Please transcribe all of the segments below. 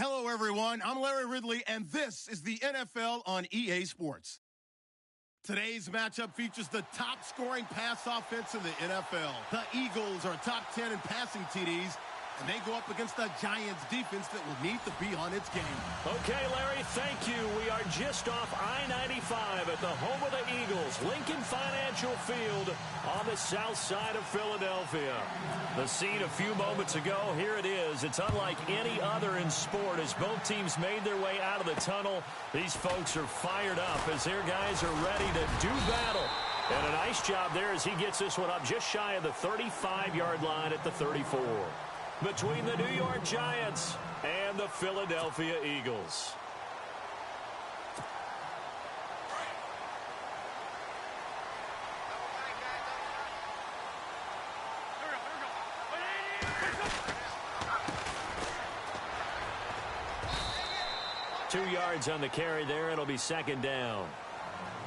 Hello, everyone. I'm Larry Ridley, and this is the NFL on EA Sports. Today's matchup features the top-scoring pass offense in the NFL. The Eagles are top 10 in passing TDs, and they go up against the Giants defense that will need to be on its game. Okay, Larry, thank you. We are just off I-95 at the home of the Eagles, Lincoln Financial Field on the south side of Philadelphia. The scene a few moments ago, here it is. It's unlike any other in sport as both teams made their way out of the tunnel. These folks are fired up as their guys are ready to do battle. And a nice job there as he gets this one up just shy of the 35-yard line at the 34. Between the New York Giants and the Philadelphia Eagles. Two yards on the carry there. It'll be second down.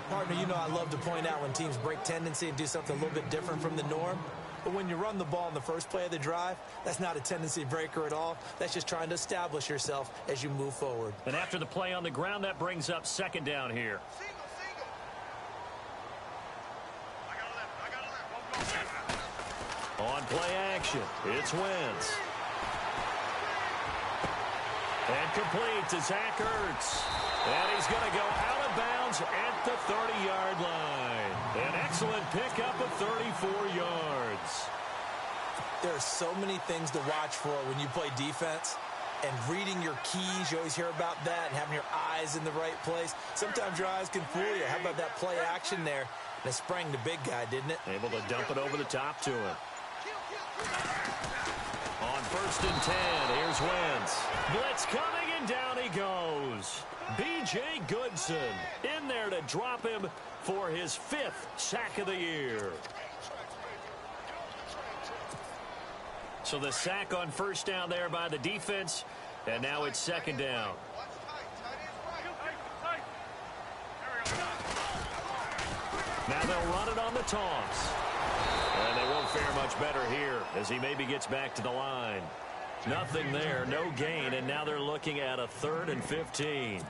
Partner, you know I love to point out when teams break tendency and do something a little bit different from the norm. But when you run the ball in the first play of the drive, that's not a tendency breaker at all. That's just trying to establish yourself as you move forward. And after the play on the ground, that brings up second down here. On play action, it's Wentz. And complete to Zach Ertz. And he's going to go out of bounds at the 30-yard line. An excellent pickup of 34 yards. There are so many things to watch for when you play defense. And reading your keys, you always hear about that, and having your eyes in the right place. Sometimes your eyes can fool you. How about that play action there? And it sprang the big guy, didn't it? Able to dump it over the top to him. On 1st and 10, here's Wentz. Blitz coming, and down he goes. B.J. Goodson in there to drop him for his 5th sack of the year. So the sack on first down there by the defense, and now it's second down. Now they'll run it on the toss. And they won't fare much better here as he maybe gets back to the line. Nothing there, no gain, and now they're looking at a 3rd and 15.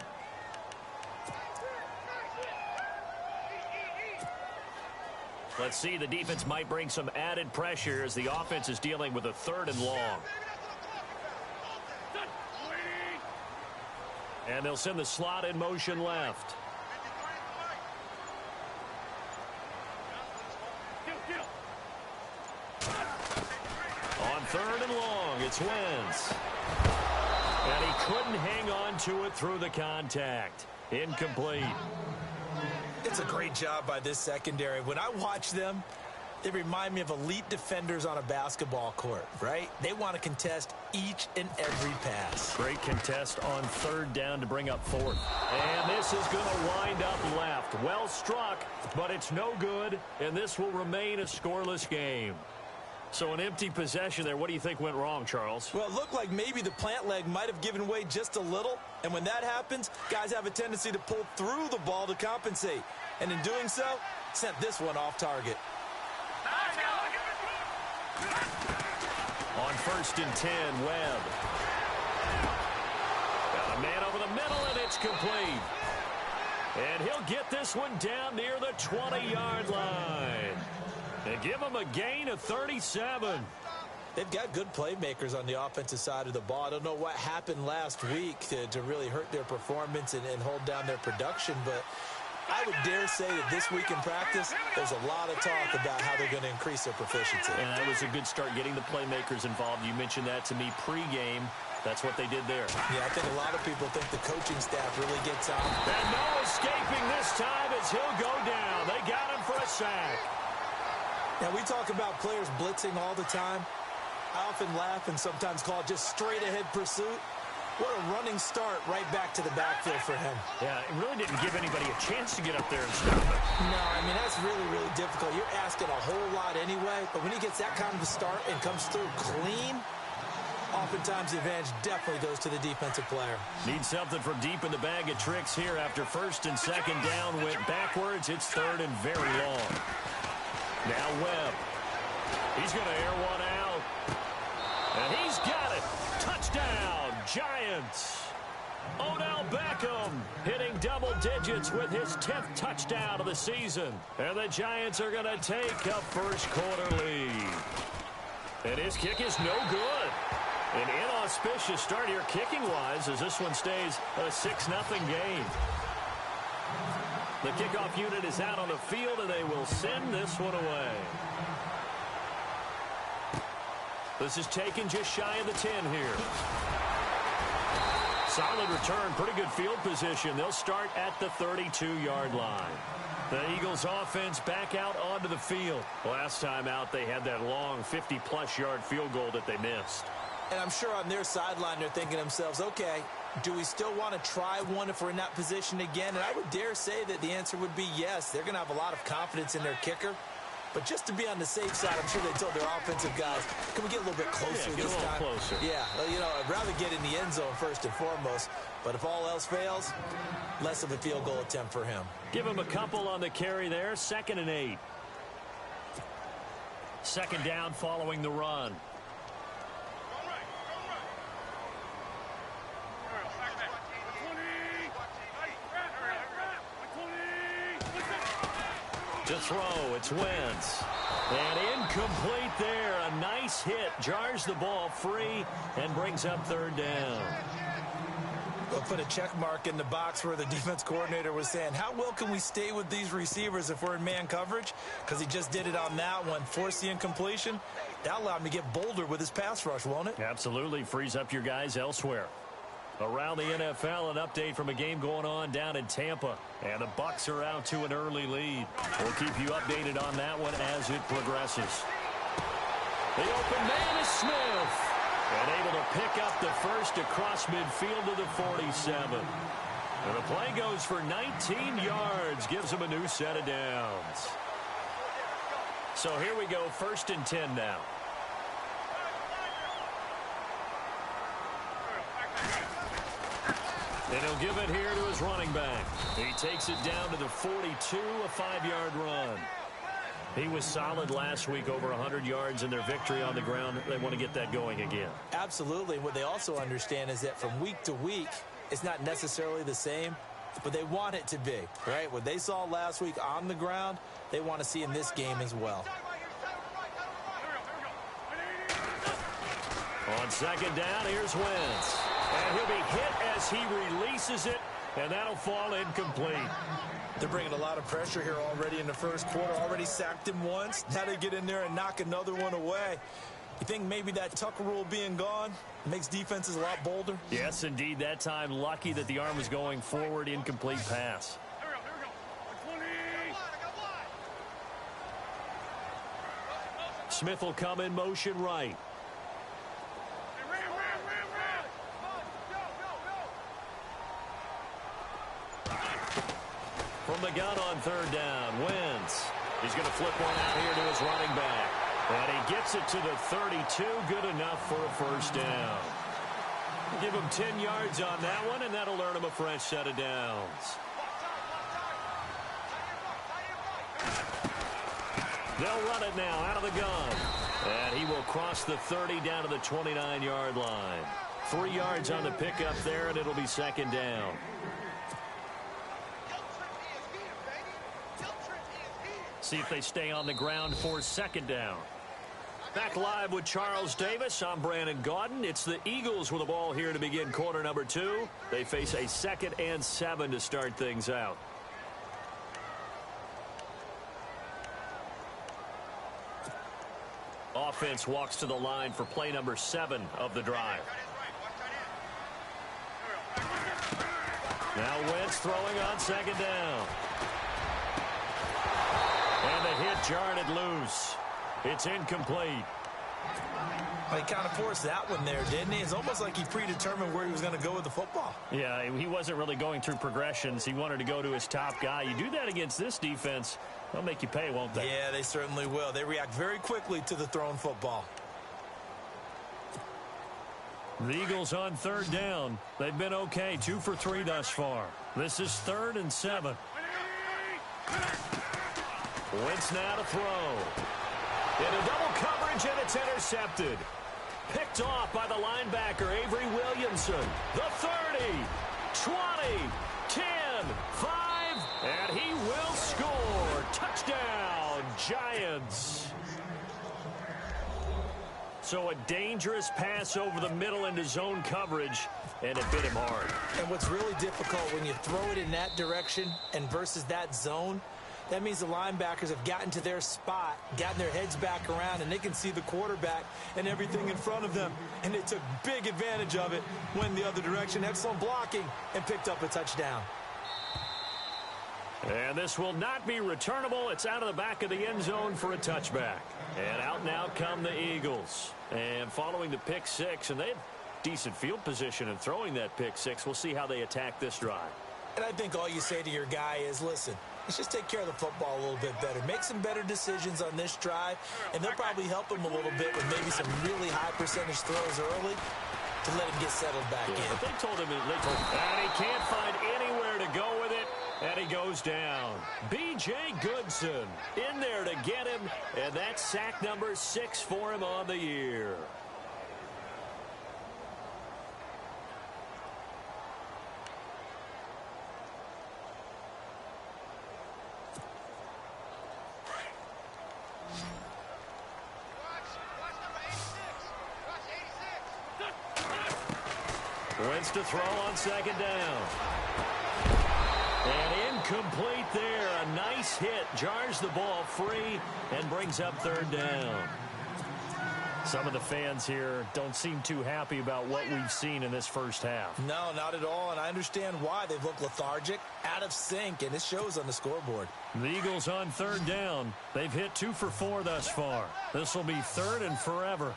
Let's see, the defense might bring some added pressure as the offense is dealing with a 3rd and long. And they'll send the slot in motion left. On 3rd and long, it's Wentz. And he couldn't hang on to it through the contact. Incomplete. It's a great job by this secondary. When I watch them, they remind me of elite defenders on a basketball court, right? They want to contest each and every pass. Great contest on 3rd down to bring up 4th. And this is going to wind up left. Well struck, but it's no good, and this will remain a scoreless game. So an empty possession there. What do you think went wrong, Charles? Well, it looked like maybe the plant leg might have given way just a little. And when that happens, guys have a tendency to pull through the ball to compensate. And in doing so, sent this one off target. On 1st and 10, Webb. Got a man over the middle, and it's complete. And he'll get this one down near the 20-yard line. And give him a gain of 37. They've got good playmakers on the offensive side of the ball. I don't know what happened last week to really hurt their performance and hold down their production, but I would dare say that this week in practice, there's a lot of talk about how they're going to increase their proficiency. And that was a good start getting the playmakers involved. You mentioned that to me pregame. That's what they did there. Yeah, I think a lot of people think the coaching staff really gets on. And no escaping this time as he'll go down. They got him for a sack. Now, we talk about players blitzing all the time. I often laugh and sometimes call it just straight-ahead pursuit. What a running start right back to the backfield for him. Yeah, it really didn't give anybody a chance to get up there and stop it. No, I mean, that's really, really difficult. You're asking a whole lot anyway, but when he gets that kind of a start and comes through clean, oftentimes the advantage definitely goes to the defensive player. Need something from deep in the bag of tricks here after 1st and 2nd down went backwards. It's 3rd and very long. Now Webb. He's going to air one out. And he's got it. Touchdown, Giants. Odell Beckham hitting double digits with his 10th touchdown of the season. And the Giants are going to take a first-quarter lead. And his kick is no good. An inauspicious start here kicking-wise as this one stays a 6-0 game. The kickoff unit is out on the field, and they will send this one away. This is taken just shy of the 10 here. Solid return, pretty good field position. They'll start at the 32-yard line. The Eagles offense back out onto the field. Last time out, they had that long 50-plus yard field goal that they missed. And I'm sure on their sideline, they're thinking to themselves, okay, do we still want to try one if we're in that position again? And I would dare say that the answer would be yes. They're going to have a lot of confidence in their kicker. But just to be on the safe side, I'm sure they told their offensive guys, can we get a little bit closer this time? Get a little closer. Yeah, you know, I'd rather get in the end zone first and foremost. But if all else fails, less of a field goal attempt for him. Give him a couple on the carry there. 2nd and 8. Second down following the run. To throw, it's Wentz. And incomplete there. A nice hit. Jars the ball free and brings up 3rd down. We'll put a check mark in the box where the defense coordinator was saying, how well can we stay with these receivers if we're in man coverage? Because he just did it on that one. Forced the incompletion. That allowed him to get bolder with his pass rush, won't it? Absolutely. Frees up your guys elsewhere. Around the NFL, an update from a game going on down in Tampa. And the Bucs are out to an early lead. We'll keep you updated on that one as it progresses. The open man is Smith. And able to pick up the first across midfield to the 47. And the play goes for 19 yards. Gives him a new set of downs. So here we go, 1st and 10 now. And he'll give it here to his running back. He takes it down to the 42, a 5-yard run. He was solid last week, over 100 yards in their victory on the ground. They want to get that going again. Absolutely. What they also understand is that from week to week, it's not necessarily the same, but they want it to be, right? What they saw last week on the ground, they want to see in this game as well. On 2nd down, here's Wentz. And he'll be hit as he releases it, and that'll fall incomplete. They're bringing a lot of pressure here already in the first quarter. Already sacked him once. Now they get in there and knock another one away. You think maybe that Tucker rule being gone makes defenses a lot bolder? Yes, indeed. That time, lucky that the arm was going forward, incomplete pass. Smith will come in motion right. From the gun on 3rd down, Wentz. He's going to flip one out here to his running back. And he gets it to the 32. Good enough for a first down. Give him 10 yards on that one, and that'll earn him a fresh set of downs. They'll run it now out of the gun. And he will cross the 30 down to the 29-yard line. 3 yards on the pickup there, and it'll be 2nd down. See if they stay on the ground for 2nd down. Back live with Charles Davis. I'm Brandon Gaudin. It's the Eagles with the ball here to begin quarter number 2. They face a 2nd and 7 to start things out. Offense walks to the line for play number 7 of the drive. Now Wentz throwing on 2nd down. And the hit jarred it loose. It's incomplete. Well, he kind of forced that one there, didn't he? It's almost like he predetermined where he was going to go with the football. Yeah, he wasn't really going through progressions. He wanted to go to his top guy. You do that against this defense, they'll make you pay, won't they? Yeah, they certainly will. They react very quickly to the thrown football. The Eagles on 3rd down. They've been okay, 2 for 3 thus far. This is 3rd and 7. Wentz now to throw. Into double coverage, and it's intercepted. Picked off by the linebacker, Avery Williamson. The 30, 20, 10, 5, and he will score. Touchdown, Giants. So a dangerous pass over the middle into zone coverage, and it bit him hard. And what's really difficult when you throw it in that direction and versus that zone, that means the linebackers have gotten to their spot, gotten their heads back around, and they can see the quarterback and everything in front of them. And they took big advantage of it, went the other direction, excellent blocking, and picked up a touchdown. And this will not be returnable. It's out of the back of the end zone for a touchback. And out now come the Eagles. And following the pick six, and they have decent field position in throwing that pick six. We'll see how they attack this drive. And I think all you say to your guy is, listen, let's just take care of the football a little bit better. Make some better decisions on this drive, and they'll probably help him a little bit with maybe some really high percentage throws early to let him get settled back in. But they told him, and he can't find anywhere to go with it, and he goes down. B.J. Goodson in there to get him, and that's sack number 6 for him on the year. Wentz to throw on second down. And incomplete there. A nice hit. Jars the ball free and brings up third down. Some of the fans here don't seem too happy about what we've seen in this first half. No, not at all, and I understand why. They've looked lethargic, out of sync, and it shows on the scoreboard. The Eagles on third down. They've hit 2 for 4 thus far. This will be third and forever.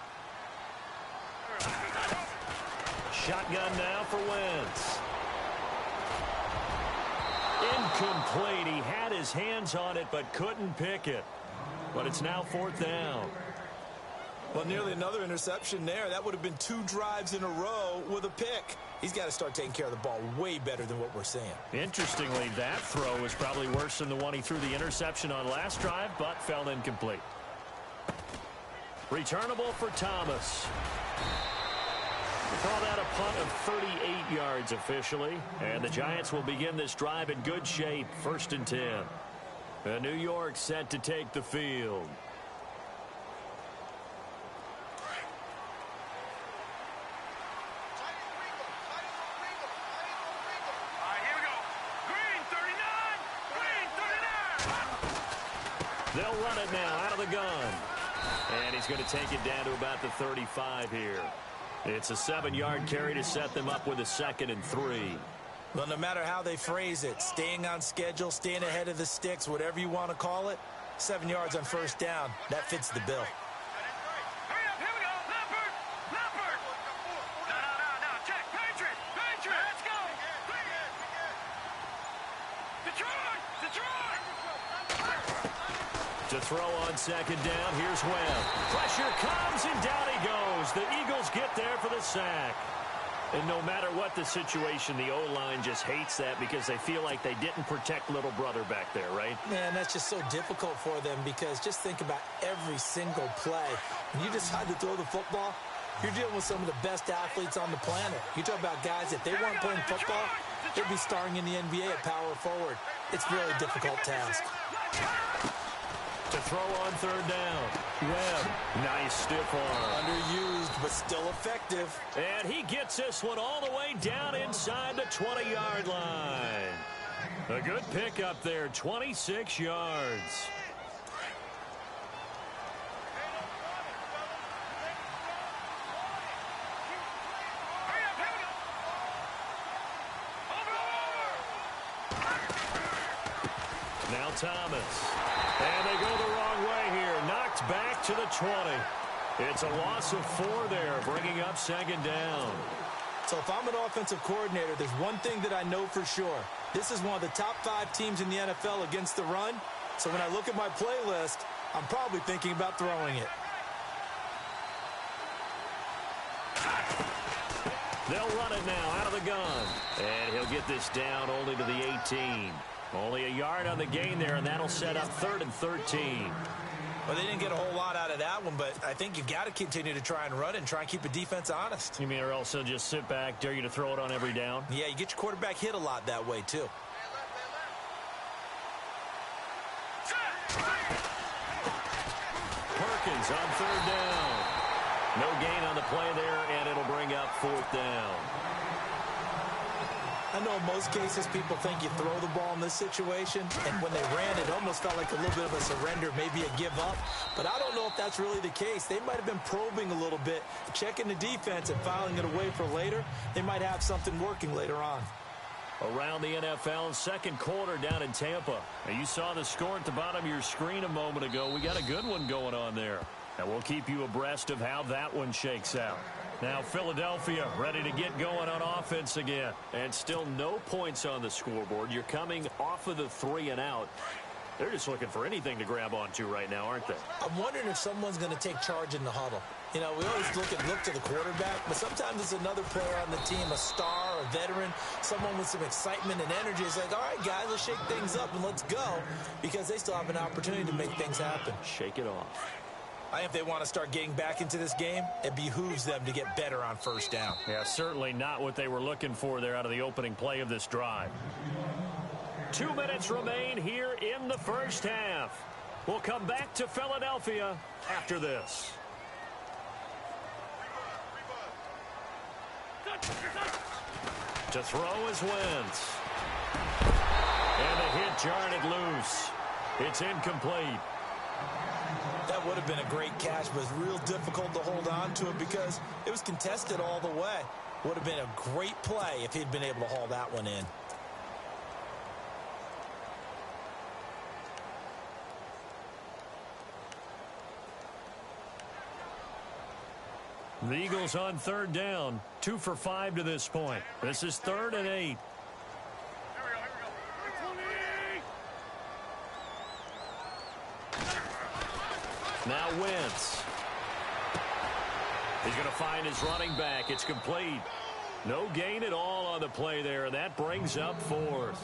Shotgun now for Wentz. Incomplete. He had his hands on it but couldn't pick it. But it's now fourth down. Well, nearly another interception there. That would have been 2 drives in a row with a pick. He's got to start taking care of the ball way better than what we're seeing. Interestingly, that throw was probably worse than the one he threw the interception on last drive, but fell incomplete. Returnable for Thomas. Call that a punt of 38 yards officially. And the Giants will begin this drive in good shape. 1st and 10. And New York set to take the field. They'll run it now out of the gun. And he's going to take it down to about the 35 here. It's a 7-yard carry to set them up with a 2nd and 3. Well, no matter how they phrase it, staying on schedule, staying ahead of the sticks, whatever you want to call it, 7 yards on first down, that fits the bill. To throw on second down, here's Webb. Pressure comes, and down he goes. The Eagles get there for the sack. And no matter what the situation, the O-line just hates that because they feel like they didn't protect little brother back there, right? Man, that's just so difficult for them because just think about every single play. When you decide to throw the football, you're dealing with some of the best athletes on the planet. You talk about guys, if they weren't playing football, they'd be starring in the NBA at power forward. It's a really difficult task. To throw on third down. Webb, nice stiff arm. Underused, but still effective. And he gets this one all the way down inside the 20-yard line. A good pick up there, 26 yards. Now Thomas. And they go the wrong way here. Knocked back to the 20. It's a loss of 4 there, bringing up second down. So if I'm an offensive coordinator, there's one thing that I know for sure. This is one of the top 5 teams in the NFL against the run. So when I look at my playlist, I'm probably thinking about throwing it. They'll run it now out of the gun. And he'll get this down only to the 18. Only a yard on the gain there, and that'll set up 3rd and 13. Well, they didn't get a whole lot out of that one, but I think you've got to continue to try and run it and try and keep the defense honest. You mean or also just sit back, dare you to throw it on every down? Yeah, you get your quarterback hit a lot that way, too. Perkins on third down. No gain on the play there, and it'll bring up fourth down. I know in most cases people think you throw the ball in this situation, and when they ran, it almost felt like a little bit of a surrender, maybe a give up. But I don't know if that's really the case. They might have been probing a little bit, checking the defense and filing it away for later. They might have something working later on. Around the NFL, second quarter down in Tampa. Now, you saw the score at the bottom of your screen a moment ago. We got a good one going on there. And we'll keep you abreast of how that one shakes out. Now Philadelphia ready to get going on offense again. And still no points on the scoreboard. You're coming off of the 3 and out. They're just looking for anything to grab onto right now, aren't they? I'm wondering if someone's going to take charge in the huddle. You know, we always look to the quarterback, but sometimes it's another player on the team, a star, a veteran, someone with some excitement and energy. It's like, all right, guys, let's shake things up and let's go, because they still have an opportunity to make things happen. Shake it off. I think if they want to start getting back into this game, it behooves them to get better on first down. Yeah, certainly not what they were looking for there out of the opening play of this drive. 2 minutes remain here in the first half. We'll come back to Philadelphia after this. To throw is Wentz. And a hit jarring it loose. It's incomplete. That would have been a great catch, but it's real difficult to hold on to it because it was contested all the way. Would have been a great play if he'd been able to haul that one in. The Eagles on third down. 2 for 5 to this point. This is 3rd and 8. Now Wentz. He's going to find his running back. It's complete. No gain at all on the play there, and that brings up 4th.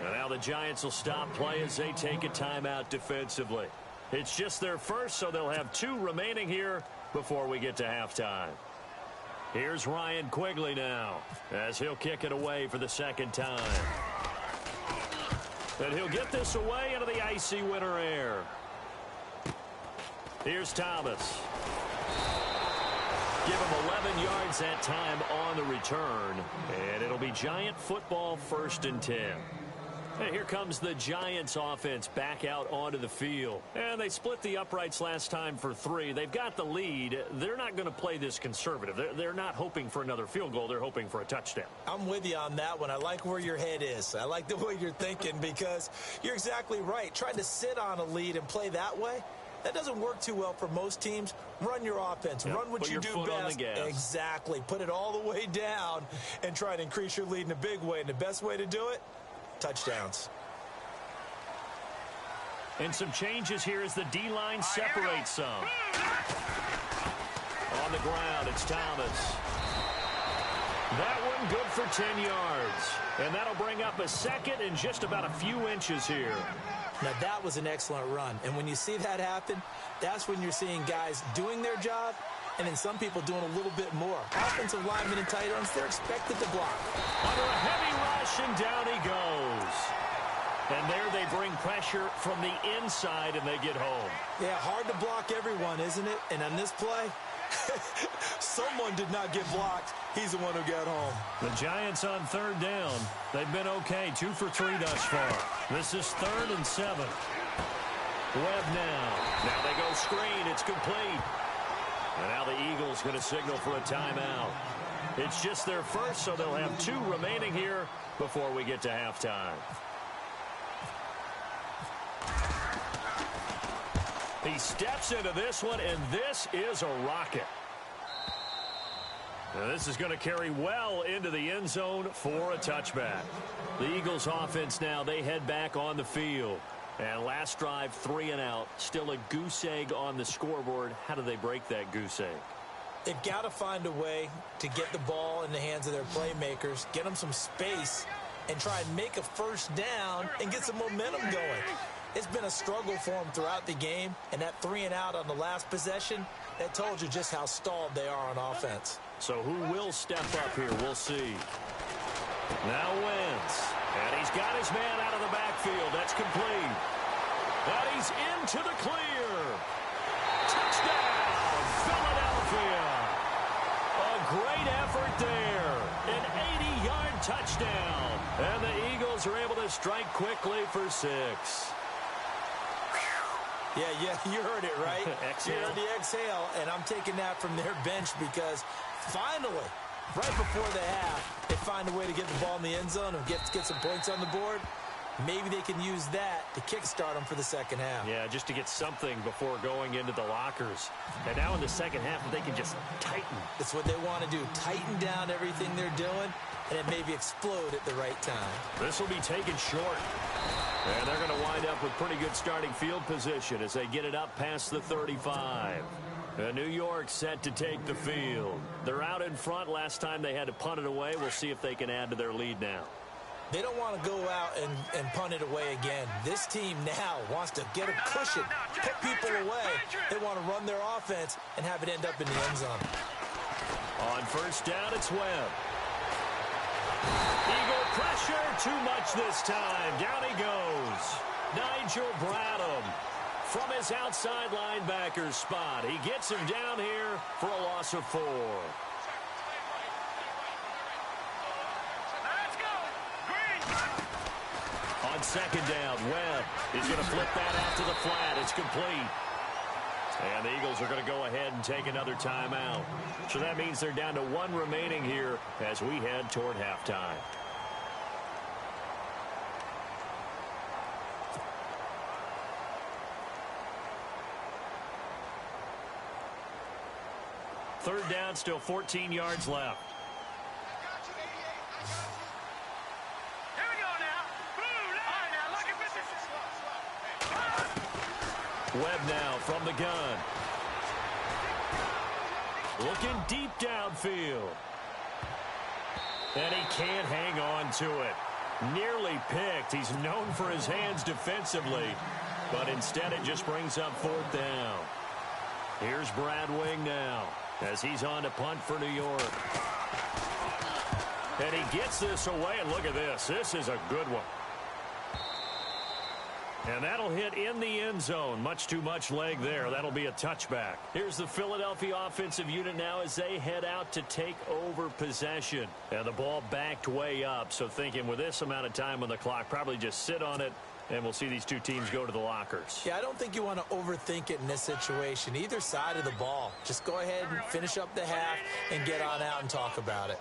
And now the Giants will stop play as they take a timeout defensively. It's just their first, so they'll have 2 remaining here before we get to halftime. Here's Ryan Quigley now as he'll kick it away for the second time. And he'll get this away into the icy winter air. Here's Thomas. Give him 11 yards that time on the return. And it'll be Giant football 1st and 10. And here comes the Giants offense back out onto the field. And they split the uprights last time for 3. They've got the lead. They're not going to play this conservative. They're not hoping for another field goal. They're hoping for a touchdown. I'm with you on that one. I like where your head is. I like the way you're thinking because you're exactly right. Trying to sit on a lead and play that way, that doesn't work too well for most teams. Run your offense. Yep. Run what you do best. On the gas. Exactly. Put it all the way down and try to increase your lead in a big way. And the best way to do it, touchdowns. And some changes here as the D-line separates some. On the ground, it's Thomas. That one good for 10 yards. And that'll bring up a 2nd and just about a few inches here. Now, that was an excellent run. And when you see that happen, that's when you're seeing guys doing their job and then some people doing a little bit more. Offensive linemen and tight ends, they're expected to block. Under a heavy rush, and down he goes. And there they bring pressure from the inside, and they get home. Yeah, hard to block everyone, isn't it? And on this play, someone did not get blocked. He's the one who got home. The Giants on third down. They've been okay, 2 for 3 thus far. This is 3rd and 7. Webb now. Now they go screen. It's complete. And now the Eagles going to signal for a timeout. It's just their first, so they'll have 2 remaining here before we get to halftime. He steps into this one, and this is a rocket. Now this is going to carry well into the end zone for a touchback. The Eagles offense now, they head back on the field. And last drive, 3 and out. Still a goose egg on the scoreboard. How do they break that goose egg? They've got to find a way to get the ball in the hands of their playmakers, get them some space, and try and make a first down and get some momentum going. It's been a struggle for them throughout the game, and that 3-and-out on the last possession, that told you just how stalled they are on offense. So who will step up here? We'll see. Now Wentz. And he's got his man out of the backfield. That's complete. And he's into the clear. Touchdown, Philadelphia. A great effort there. An 80-yard touchdown. And the Eagles are able to strike quickly for 6. Yeah, you heard it, right? You heard the exhale, and I'm taking that from their bench because finally, right before the half, they find a way to get the ball in the end zone and get some points on the board. Maybe they can use that to kickstart them for the second half. Yeah, just to get something before going into the lockers. And now in the second half, they can just tighten. That's what they want to do, tighten down everything they're doing, and then maybe explode at the right time. This will be taken short. And they're going to wind up with pretty good starting field position as they get it up past the 35. And New York set to take the field. They're out in front. Last time they had to punt it away. We'll see if they can add to their lead now. They don't want to go out and punt it away again. This team now wants to get a cushion, put people away. They want to run their offense and have it end up in the end zone. On first down, it's Webb. Eagle pressure, too much this time. Down he goes. Nigel Bradham from his outside linebacker spot. He gets him down here for a loss of 4. On second down, Webb is going to flip that out to the flat. It's complete. And the Eagles are going to go ahead and take another timeout. So that means they're down to 1 remaining here as we head toward halftime. Third down, still 14 yards left. Webb now from the gun. Looking deep downfield. And he can't hang on to it. Nearly picked. He's known for his hands defensively. But instead it just brings up 4th down. Here's Brad Wing now as he's on to punt for New York. And he gets this away. And look at this. This is a good one. And that'll hit in the end zone. Much too much leg there. That'll be a touchback. Here's the Philadelphia offensive unit now as they head out to take over possession. And the ball backed way up. So thinking with this amount of time on the clock, probably just sit on it, and we'll see these two teams go to the lockers. Yeah, I don't think you want to overthink it in this situation. Either side of the ball. Just go ahead and finish up the half and get on out and talk about it.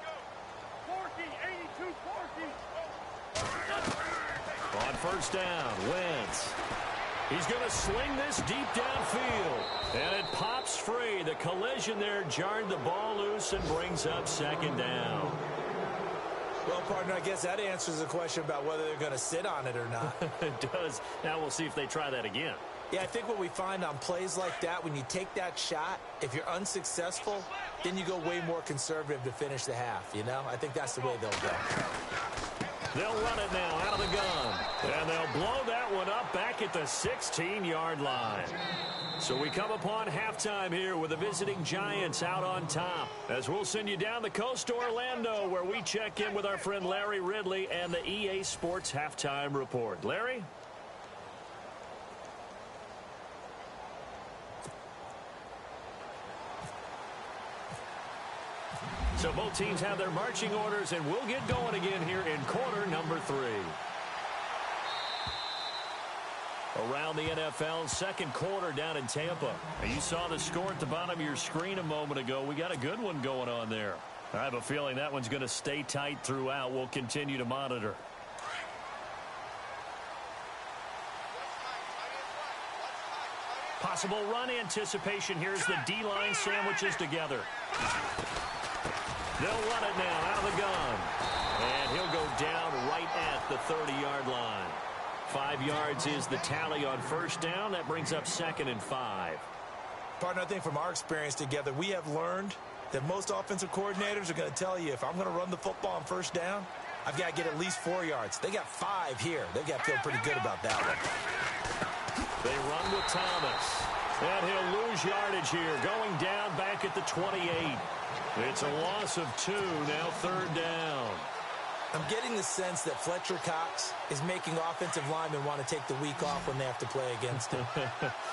On first down, Wentz. He's going to sling this deep downfield. And it pops free. The collision there jarred the ball loose and brings up second down. Well, partner, I guess that answers the question about whether they're going to sit on it or not. It does. Now we'll see if they try that again. Yeah, I think what we find on plays like that, when you take that shot, if you're unsuccessful, then you go way more conservative to finish the half, you know? I think that's the way they'll go. They'll run it now out of the gun. And they'll blow that one up back at the 16-yard line. So we come upon halftime here with the visiting Giants out on top. As we'll send you down the coast to Orlando, where we check in with our friend Larry Ridley and the EA Sports Halftime Report. Larry? So both teams have their marching orders, and we'll get going again here in quarter number 3. Around the NFL, second quarter down in Tampa. And you saw the score at the bottom of your screen a moment ago. We got a good one going on there. I have a feeling that one's going to stay tight throughout. We'll continue to monitor. Possible run anticipation. Here's the D-line sandwiches together. They'll run it now out of the gun. And he'll go down right at the 30-yard line. 5 yards is the tally on first down. That brings up 2nd and 5. Partner, I think from our experience together, we have learned that most offensive coordinators are going to tell you, if I'm going to run the football on first down, I've got to get at least 4 yards. They got 5 here. They've got to feel pretty good about that one. They run with Thomas. And he'll lose yardage here, going down back at the 28. It's a loss of 2, now third down. I'm getting the sense that Fletcher Cox is making offensive linemen want to take the week off when they have to play against him.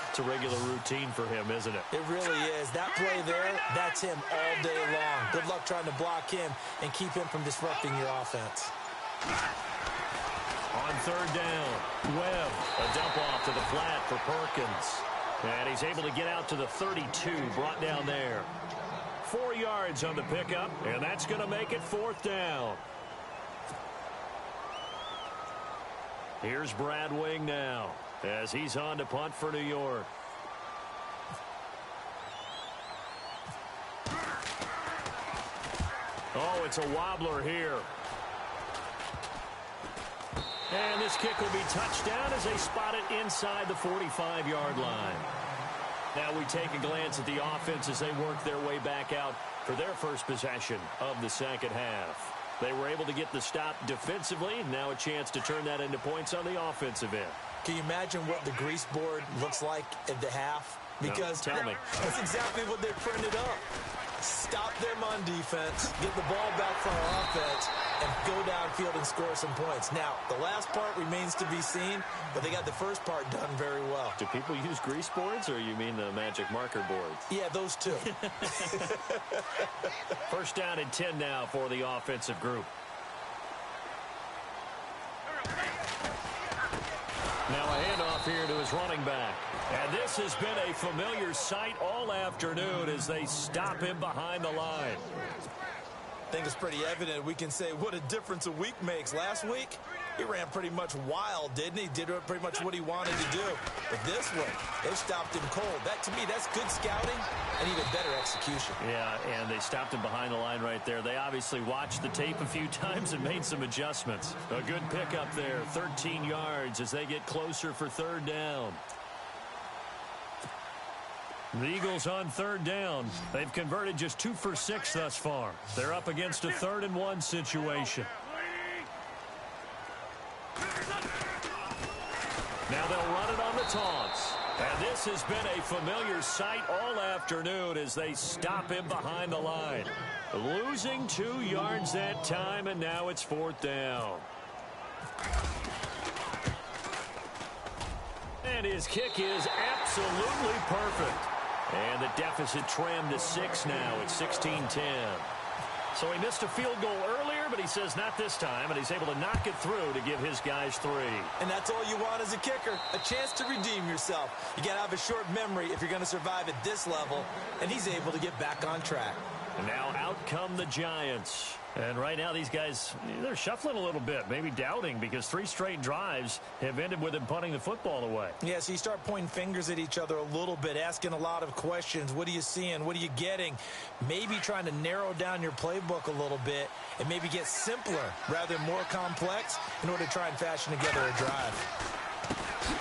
It's a regular routine for him, isn't it? It really is. That play there, that's him all day long. Good luck trying to block him and keep him from disrupting your offense. On third down, Webb, a dump off to the flat for Perkins. And he's able to get out to the 32, brought down there. 4 yards on the pickup, and that's going to make it fourth down. Here's Brad Wing now, as he's on to punt for New York. Oh, it's a wobbler here. And this kick will be touchdown as they spot it inside the 45-yard line. Now we take a glance at the offense as they work their way back out for their first possession of the second half. They were able to get the stop defensively. Now a chance to turn that into points on the offensive end. Can you imagine what the grease board looks like at the half? Because no, tell me. That's exactly what they printed up. Stop them on defense, get the ball back from our offense, and go downfield and score some points. Now, the last part remains to be seen, but they got the first part done very well. Do people use grease boards, or you mean the magic marker boards? Yeah, those two. First down and 10 now for the offensive group. Now a handoff here to his running back. And this has been a familiar sight all afternoon as they stop him behind the line. I think it's pretty evident. We can say what a difference a week makes. Last week, he ran pretty much wild, didn't he? Did pretty much what he wanted to do. But this one, they stopped him cold. That, to me, that's good scouting and even better execution. Yeah, and they stopped him behind the line right there. They obviously watched the tape a few times and made some adjustments. A good pickup there, 13 yards as they get closer for third down. The Eagles on third down. They've converted just 2 for 6 thus far. They're up against a 3rd and 1 situation. Now they'll run it on the taunts. And this has been a familiar sight all afternoon as they stop him behind the line. Losing 2 yards that time, and now it's 4th down. And his kick is absolutely perfect. And the deficit trimmed to 6 now at 16-10. So he missed a field goal earlier, but he says not this time, and he's able to knock it through to give his guys 3. And that's all you want as a kicker, a chance to redeem yourself. You got to have a short memory if you're going to survive at this level, and he's able to get back on track. And now out come the Giants. And right now these guys, they're shuffling a little bit, maybe doubting, because 3 straight drives have ended with him punting the football away. Yeah, so you start pointing fingers at each other a little bit, asking a lot of questions. What are you seeing? What are you getting? Maybe trying to narrow down your playbook a little bit and maybe get simpler rather than more complex in order to try and fashion together a drive.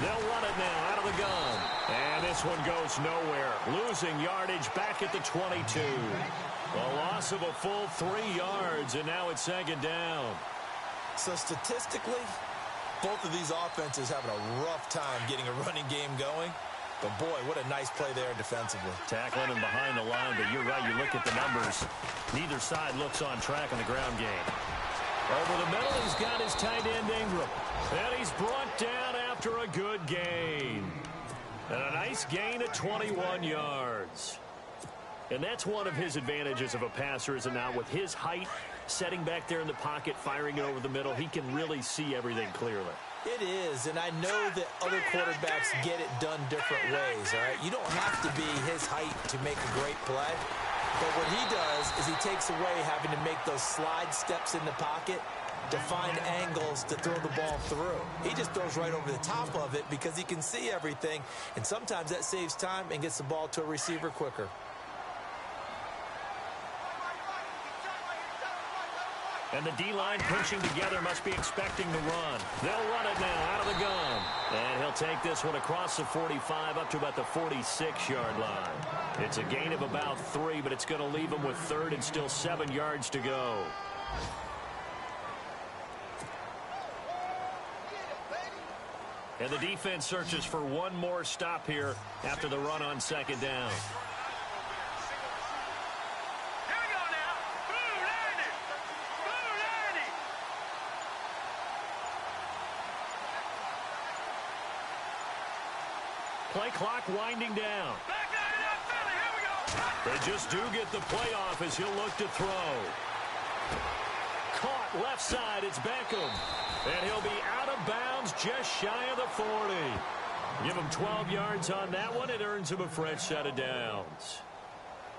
They'll run it now out of the gun. And this one goes nowhere. Losing yardage back at the 22. A loss of a full 3 yards, and now it's 2nd down. So statistically, both of these offenses having a rough time getting a running game going. But, boy, what a nice play there defensively. Tackling him behind the line, but you're right. You look at the numbers. Neither side looks on track in the ground game. Over the middle, he's got his tight end Ingram. And he's brought down after a good gain. And a nice gain at 21 yards. And that's one of his advantages of a passer, is it not? With his height, setting back there in the pocket, firing it over the middle, he can really see everything clearly. It is, and I know that other quarterbacks get it done different ways, all right? You don't have to be his height to make a great play. But what he does is he takes away having to make those slide steps in the pocket to find angles to throw the ball through. He just throws right over the top of it because he can see everything, and sometimes that saves time and gets the ball to a receiver quicker. And the D-line pinching together, must be expecting the run. They'll run it now out of the gun. And he'll take this one across the 45 up to about the 46-yard line. It's a gain of about 3, but it's going to leave him with 3rd and still 7 yards to go. And the defense searches for one more stop here after the run on second down. Here we go now. Bomani. Play clock winding down. Back out of that Philly. Here we go. They just do get the play off as he'll look to throw. Caught left side. It's Beckham. And he'll be out of bounds just shy of the 40. Give him 12 yards on that one. It earns him a fresh set of downs.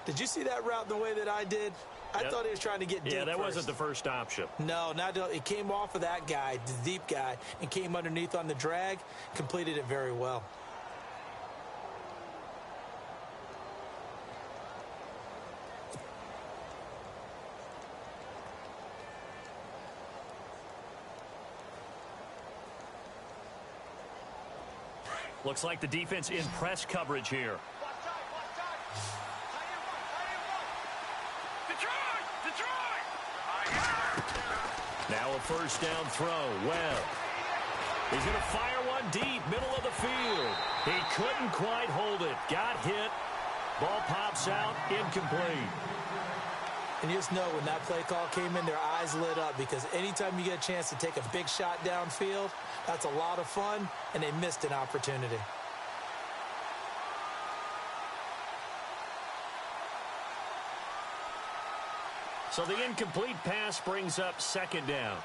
Did you see that route the way that I did? I thought he was trying to get deep. Yeah, that first. wasn't the first option. No, it came off of that guy, the deep guy, and came underneath on the drag. Completed it very well. Looks like the defense in press coverage here. Detroit! Now a first down throw. Webb. He's going to fire one deep, middle of the field. He couldn't quite hold it. Got hit. Ball pops out, incomplete. And you just know when that play call came in, their eyes lit up because anytime you get a chance to take a big shot downfield, that's a lot of fun, and they missed an opportunity. So the incomplete pass brings up second down.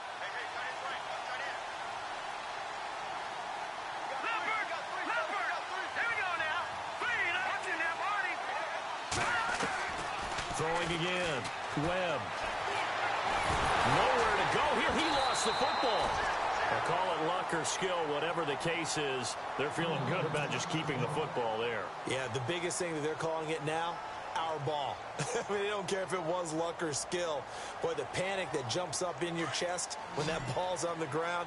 Throwing again. Webb. Nowhere to go here. He lost the football. They'll call it luck or skill, whatever the case is. They're feeling good about just keeping the football there. Yeah, the biggest thing that they're calling it now, our ball. I mean, they don't care if it was luck or skill. Boy, the panic that jumps up in your chest when that ball's on the ground,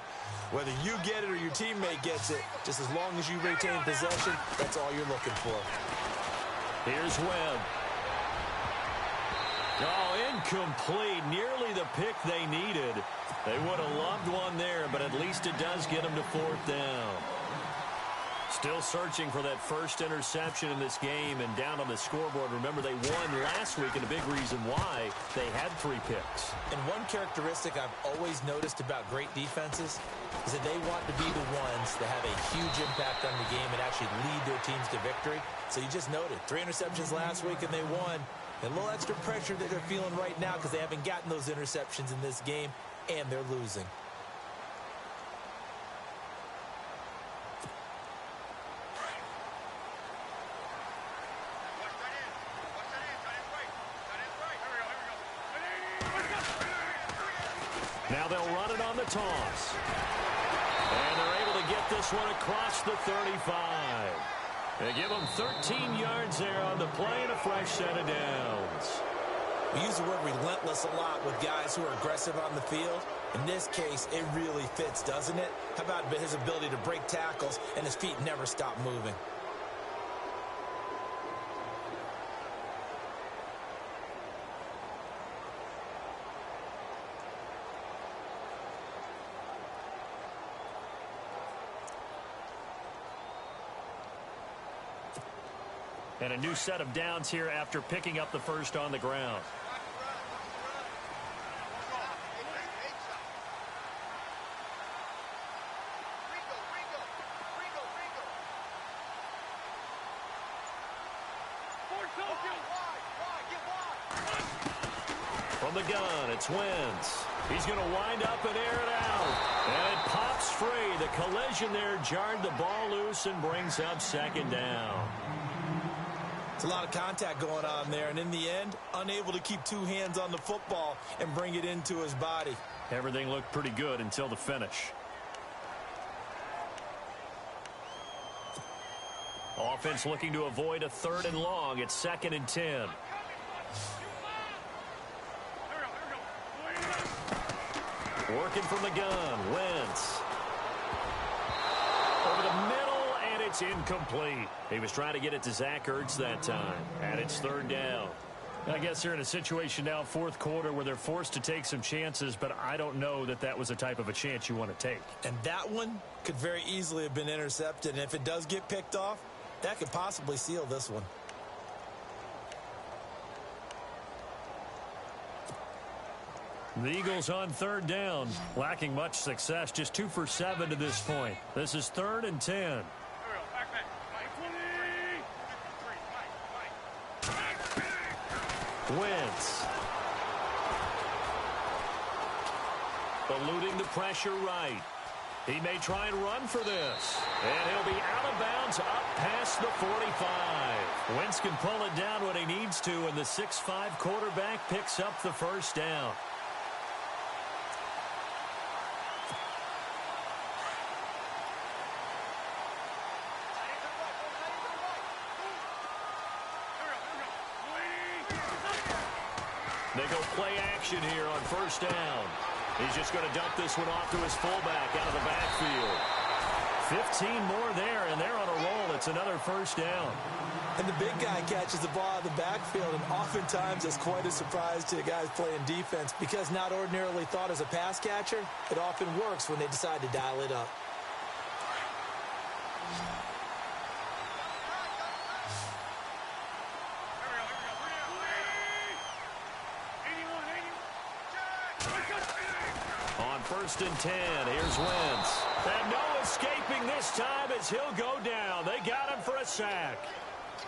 whether you get it or your teammate gets it, just as long as you retain possession, that's all you're looking for. Here's Webb. Oh, incomplete. Nearly the pick they needed. They would have loved one there, but at least it does get them to fourth down. Still searching for that first interception in this game and down on the scoreboard. Remember, they won last week, and a big reason why they had 3 picks. And one characteristic I've always noticed about great defenses is that they want to be the ones that have a huge impact on the game and actually lead their teams to victory. So you just noted 3 interceptions last week, and they won. And a little extra pressure that they're feeling right now because they haven't gotten those interceptions in this game, and they're losing. Now they'll run it on the toss. And they're able to get this one across the 35. They give them 13 yards there on the play and a fresh set of downs. We use the word relentless a lot with guys who are aggressive on the field. In this case, it really fits, doesn't it? How about his ability to break tackles and his feet never stop moving? And a new set of downs here after picking up the first on the ground. From the gun, it's Wentz. He's going to wind up and air it out. And it pops free. The collision there jarred the ball loose and brings up second down. It's a lot of contact going on there, and in the end, unable to keep 2 hands on the football and bring it into his body. Everything looked pretty good until the finish. Offense looking to avoid a 3rd and long. It's 2nd and 10. Working from the gun, Wentz. Over the middle, and it's incomplete. He was trying to get it to Zach Ertz that time, and it's 3rd down. I guess they're in a situation now, fourth quarter, where they're forced to take some chances, but I don't know that that was the type of a chance you want to take. And that one could very easily have been intercepted, and if it does get picked off, that could possibly seal this one. The Eagles on third down, lacking much success, just 2 for 7 to this point. This is 3rd and 10. Wentz. Eluding the pressure right. He may try and run for this. And he'll be out of bounds up past the 45. Wentz can pull it down when he needs to, and the 6'5" quarterback picks up the first down. They go play action here on first down. He's just going to dump this one off to his fullback out of the backfield. 15 more there, and they're on a roll. It's another first down. And the big guy catches the ball out of the backfield, and oftentimes it's quite a surprise to the guys playing defense because not ordinarily thought as a pass catcher, it often works when they decide to dial it up. On 1st and 10, here's Wentz. And no escaping this time as he'll go down. They got him for a sack.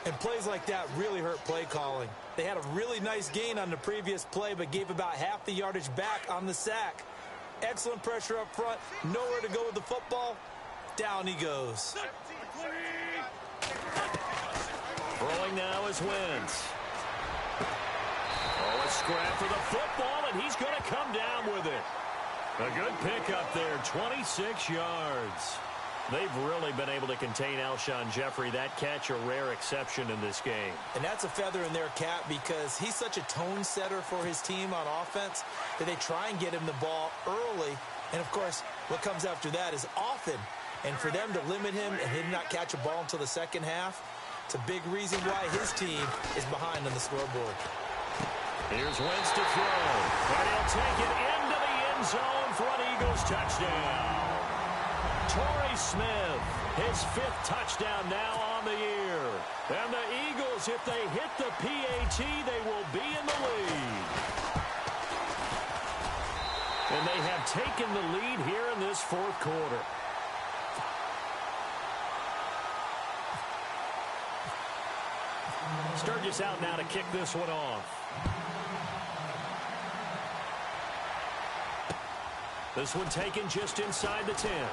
And plays like that really hurt play calling. They had a really nice gain on the previous play, but gave about half the yardage back on the sack. Excellent pressure up front. Nowhere to go with the football. Down he goes. Throwing now is Wentz. Oh, a scrap for the football, and he's going to come down with it. A good pickup there, 26 yards. They've really been able to contain Alshon Jeffrey. That catch a rare exception in this game. And that's a feather in their cap because he's such a tone setter for his team on offense that they try and get him the ball early. And, of course, what comes after that is often. And for them to limit him and him not catch a ball until the second half, it's a big reason why his team is behind on the scoreboard. Here's Wentz to throw. And he'll take it into the end zone for an Eagles touchdown. Torrey Smith, his 5th touchdown now on the year. And the Eagles, if they hit the PAT, they will be in the lead. And they have taken the lead here in this 4th quarter. Sturgis out now to kick this one off. This one taken just inside the 10. Now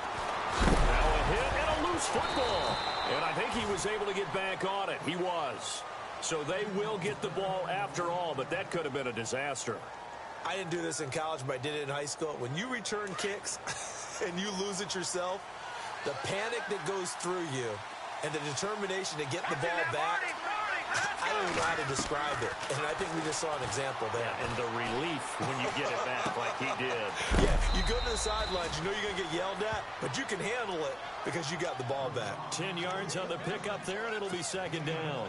a hit and a loose football. And I think he was able to get back on it. He was. So they will get the ball after all, but that could have been a disaster. I didn't do this in college, but I did it in high school. When you return kicks and you lose it yourself, the panic that goes through you and the determination to get the ball back, I don't even know how to describe it. And I think we just saw an example there. Yeah, and the relief when you get it back like he did. Yeah, you go to the sidelines, you know you're going to get yelled at, but you can handle it because you got the ball back. 10 yards on the pickup there, and it'll be 2nd down.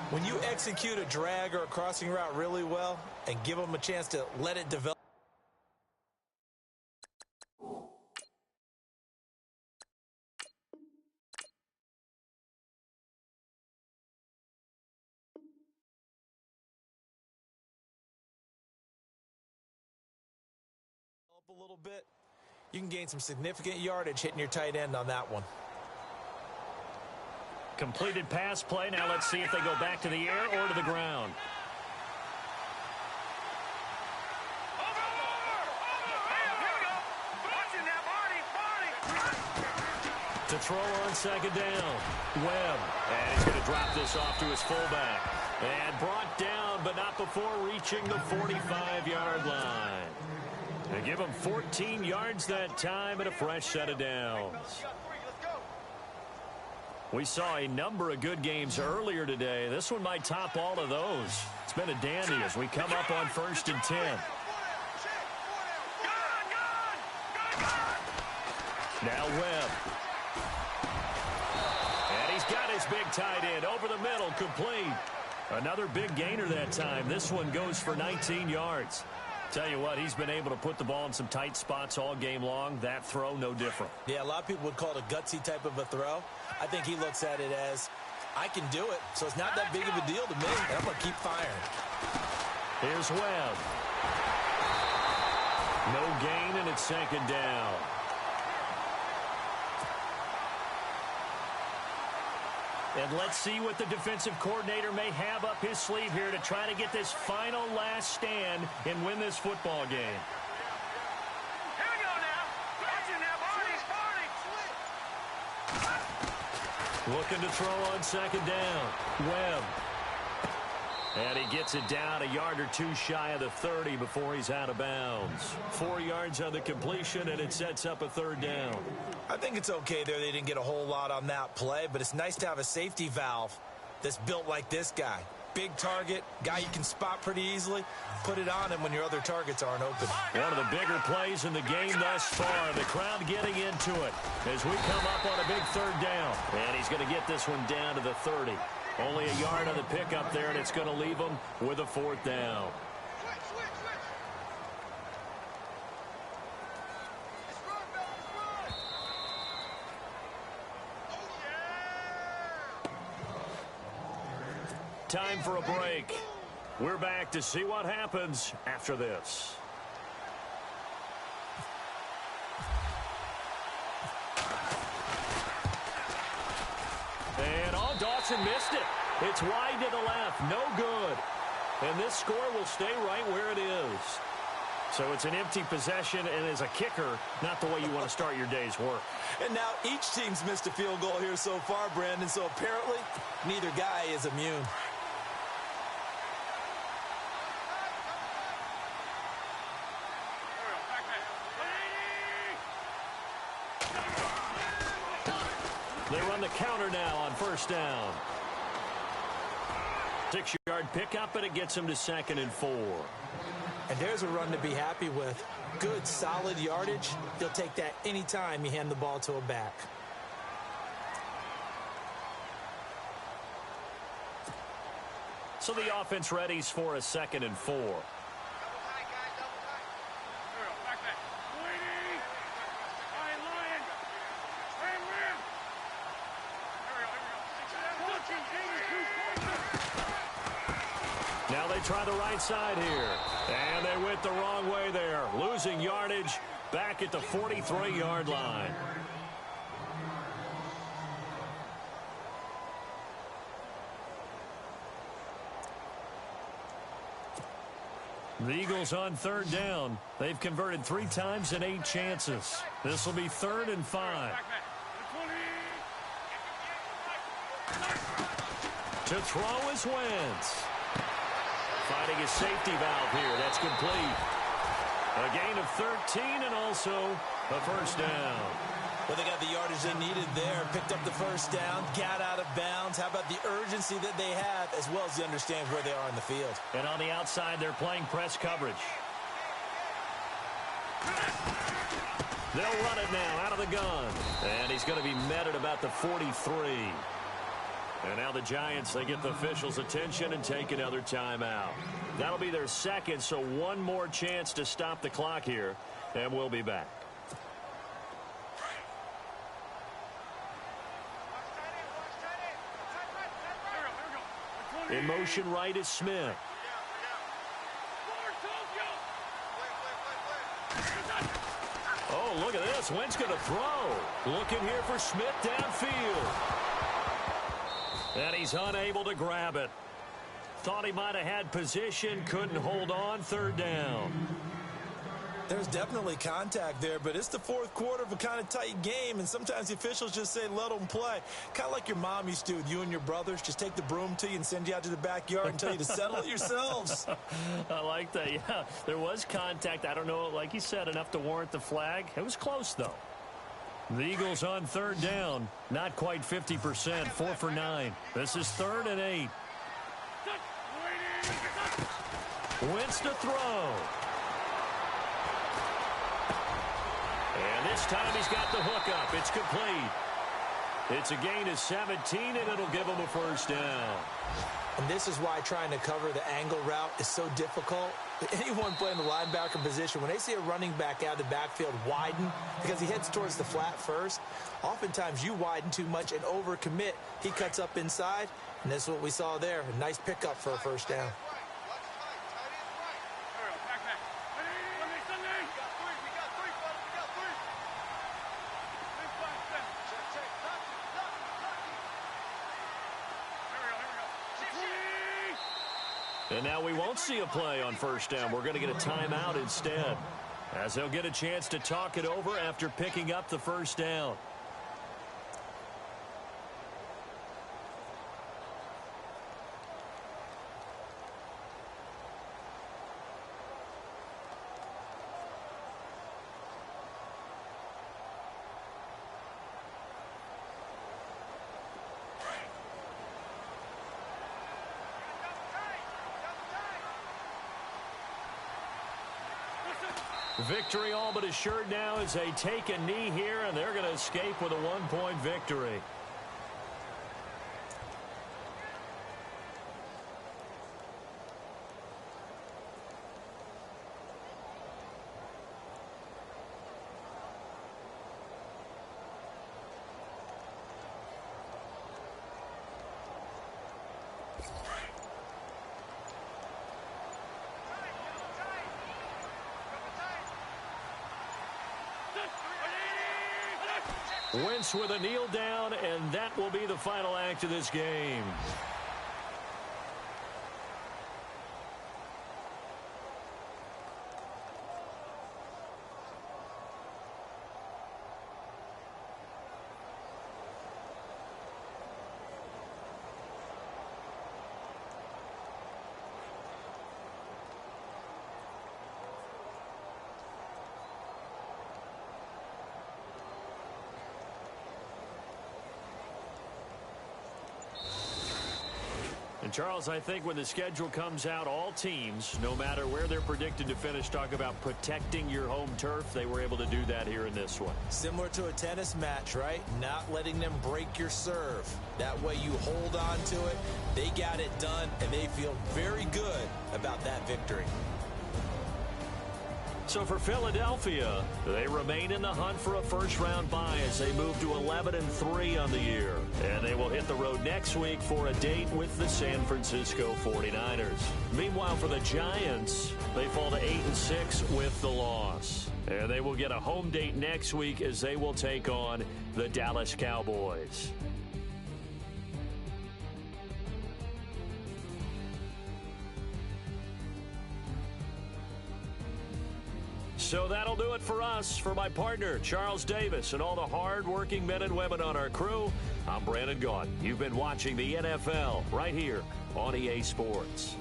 When you execute a drag or a crossing route really well and give them a chance to let it develop, a little bit, you can gain some significant yardage hitting your tight end on that one. Completed pass play. Now let's see if they go back to the air or to the ground. To throw on 2nd down. Webb. And he's going to drop this off to his fullback. And brought down, but not before reaching the 45-yard line. They give him 14 yards that time and a fresh set of downs. We saw a number of good games earlier today. This one might top all of those. It's been a dandy as we come up on 1st and 10. Now Webb. And he's got his big tight end over the middle, complete. Another big gainer that time. This one goes for 19 yards. Tell you what, he's been able to put the ball in some tight spots all game long. That throw, no different. Yeah, a lot of people would call it a gutsy type of a throw. I think he looks at it as, I can do it, so it's not that big of a deal to me. I'm going to keep firing. Here's Webb. No gain, and it's second down. And let's see what the defensive coordinator may have up his sleeve here to try to get this final last stand and win this football game. Here we go now. Watch it now. Party's. Looking to throw on second down. Webb. And he gets it down a yard or two shy of the 30 before he's out of bounds. 4 yards on the completion, and it sets up a third down. I think it's okay there. They didn't get a whole lot on that play, but it's nice to have a safety valve that's built like this guy. Big target, guy you can spot pretty easily. Put it on him when your other targets aren't open. One of the bigger plays in the game thus far. The crowd getting into it as we come up on a big third down. And he's going to get this one down to the 30. Only a yard on the pickup there, and it's going to leave him with a fourth down. Time for a break. We're back to see what happens after this. And Dawson missed it. It's wide to the left. No good. And this score will stay right where it is. So it's an empty possession, and as a kicker, not the way you want to start your day's work. And now each team's missed a field goal here so far, Brandon, so apparently neither guy is immune. They run the counter now on first down. 6-yard pickup, and it gets them to 2nd and 4. And there's a run to be happy with. Good, solid yardage. You'll take that anytime you hand the ball to a back. So the offense readies for a 2nd and 4. Now they try the right side here. And they went the wrong way there. Losing yardage back at the 43-yard line. The Eagles on third down. They've converted 3 times in 8 chances. This will be 3rd and 5. To throw is Wentz. Fighting a safety valve here. That's complete. A gain of 13 and also a first down. Well, they got the yardage they needed there. Picked up the first down, got out of bounds. How about the urgency that they have, as well as the understanding where they are in the field. And on the outside, they're playing press coverage. They'll run it now out of the gun. And he's going to be met at about the 43. And now the Giants, they get the officials' attention and take another timeout. That'll be their second, so one more chance to stop the clock here, and we'll be back. In motion right is Smith. Oh, look at this. Wentz going to throw. Looking here for Smith downfield. And he's unable to grab it. Thought he might have had position, couldn't hold on, third down. There's definitely contact there, but it's the fourth quarter of a kind of tight game, and sometimes the officials just say, let them play. Kind of like your mom used to with you and your brothers. Just take the broom to you and send you out to the backyard and tell you to settle it yourselves. I like that, yeah. There was contact. I don't know, like you said, enough to warrant the flag. It was close, though. The Eagles on third down. Not quite 50%, 4 for 9. This is 3rd and 8. Wentz to throw. And this time he's got the hook up. It's complete. It's a gain of 17, and it'll give him a first down. And this is why trying to cover the angle route is so difficult. Anyone playing the linebacker position, when they see a running back out of the backfield widen because he heads towards the flat first, oftentimes you widen too much and overcommit. He cuts up inside, and that's what we saw there. A nice pickup for a first down. And now we won't see a play on first down. We're going to get a timeout instead, as they'll get a chance to talk it over after picking up the first down. Victory all but assured now as they take a knee here, and they're going to escape with a one-point victory. Wentz with a kneel down, and that will be the final act of this game. And Charles, I think when the schedule comes out, all teams, no matter where they're predicted to finish, talk about protecting your home turf. They were able to do that here in this one. Similar to a tennis match, right? Not letting them break your serve. That way you hold on to it. They got it done, and they feel very good about that victory. So for Philadelphia, they remain in the hunt for a first-round bye as they move to 11-3 on the year. And they will hit the road next week for a date with the San Francisco 49ers. Meanwhile, for the Giants, they fall to 8-6 with the loss. And they will get a home date next week as they will take on the Dallas Cowboys. So that'll do it for us. For my partner, Charles Davis, and all the hard-working men and women on our crew, I'm Brandon Gaudin. You've been watching the NFL right here on EA Sports.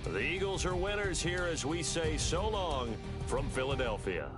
The Eagles are winners here as we say so long from Philadelphia.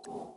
go.